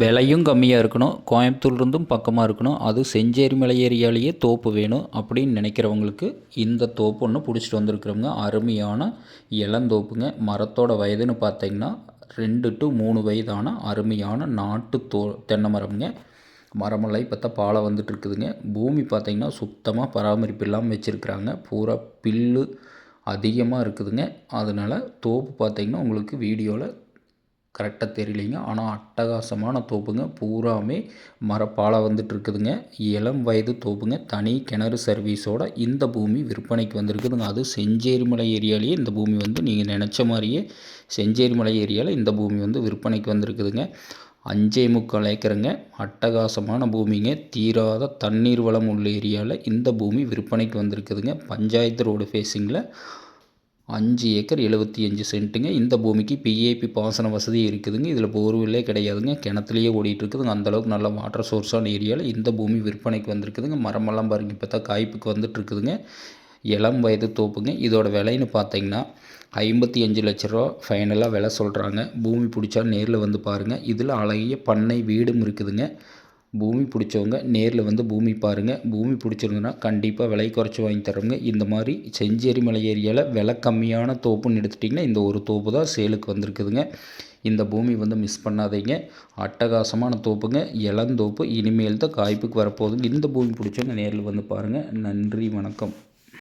விலையும் கம்மியாக இருக்கணும், கோயம்புத்தூர்லேருந்தும் பக்கமாக இருக்கணும், அதுவும் செஞ்சேரி மலை ஏரியாலேயே தோப்பு வேணும் அப்படின்னு நினைக்கிறவங்களுக்கு இந்த தோப்பு ஒன்று பிடிச்சிட்டு வந்திருக்கிறவங்க. அருமையான இளந்தோப்புங்க. மரத்தோட வயதுன்னு பார்த்தீங்கன்னா 2 to 3 வயதான அருமையான நாட்டு தென்னை மரம்ங்க. மரமெல்லாம் இப்போ தான் பாலை வந்துட்டுருக்குதுங்க. பூமி பார்த்திங்கன்னா சுத்தமாக பராமரிப்பு இல்லாமல் வச்சுருக்குறாங்க. பூரா புல்லு அதிகமாக இருக்குதுங்க. அதனால் தோப்பு பார்த்திங்கன்னா உங்களுக்கு வீடியோவில் கரெக்டாக தெரியலைங்க, ஆனால் அட்டகாசமான தோப்புங்க. பூராமே மரப்பாலை வந்துட்டுருக்குதுங்க. இளம் வயது தோப்புங்க. தனி கிணறு சர்வீஸோட இந்த பூமி விற்பனைக்கு வந்திருக்குதுங்க. அதுவும் செஞ்சேரி மலை ஏரியாலேயே இந்த பூமி வந்து நீங்கள் நினச்ச மாதிரியே செஞ்சேரி மலை ஏரியாவில் இந்த பூமி வந்து விற்பனைக்கு வந்திருக்குதுங்க. 5.25 ஏக்கருங்க. அட்டகாசமான பூமிங்க. தீராத தண்ணீர் வளம் உள்ள ஏரியாவில் இந்த பூமி விற்பனைக்கு வந்திருக்குதுங்க. பஞ்சாயத்து ரோடு ஃபேஸிங்கில் 5 ஏக்கர் 75 சென்ட்டுங்க. இந்த பூமிக்கு பிஏபி பாசன வசதி இருக்குதுங்க. இதில் போர்வெல்லே கிடையாதுங்க, கிணத்துலேயே ஓடிட்டுருக்குதுங்க. அந்தளவுக்கு நல்ல வாட்டர் சோர்ஸான ஏரியாவில் இந்த பூமி விற்பனைக்கு வந்திருக்குதுங்க. மரமெல்லாம் பாருங்கள் இப்போ தான் காய்ப்புக்கு வந்துட்டுருக்குதுங்க. இளம் வயது தோப்புங்க. இதோட விலைன்னு பார்த்தீங்கன்னா 55 லட்ச ரூபா ஃபைனலாக விலை சொல்கிறாங்க. பூமி பிடிச்சா நேரில் வந்து பாருங்கள். இதில் அழகிய பண்ணை வீடும் இருக்குதுங்க. பூமி பிடிச்சவங்க நேரில் வந்து பூமி பாருங்கள். பூமி பிடிச்சிருந்துன்னா கண்டிப்பாக விலை குறைச்சி வாங்கி தரோங்க. இந்த மாதிரி செஞ்சேரி மலை ஏரியாவில் விலை கம்மியான தோப்புன்னு எடுத்துட்டிங்கன்னா இந்த ஒரு தோப்பு தான் சேலுக்கு வந்திருக்குதுங்க. இந்த பூமி வந்து மிஸ் பண்ணாதீங்க. அட்டகாசமான தோப்புங்க, இளந்தோப்பு. இனிமேல் தான் காய்ப்புக்கு வரப்போகுதுங்க. இந்த பூமி பிடிச்சவங்க நேரில் வந்து பாருங்கள். நன்றி, வணக்கம்.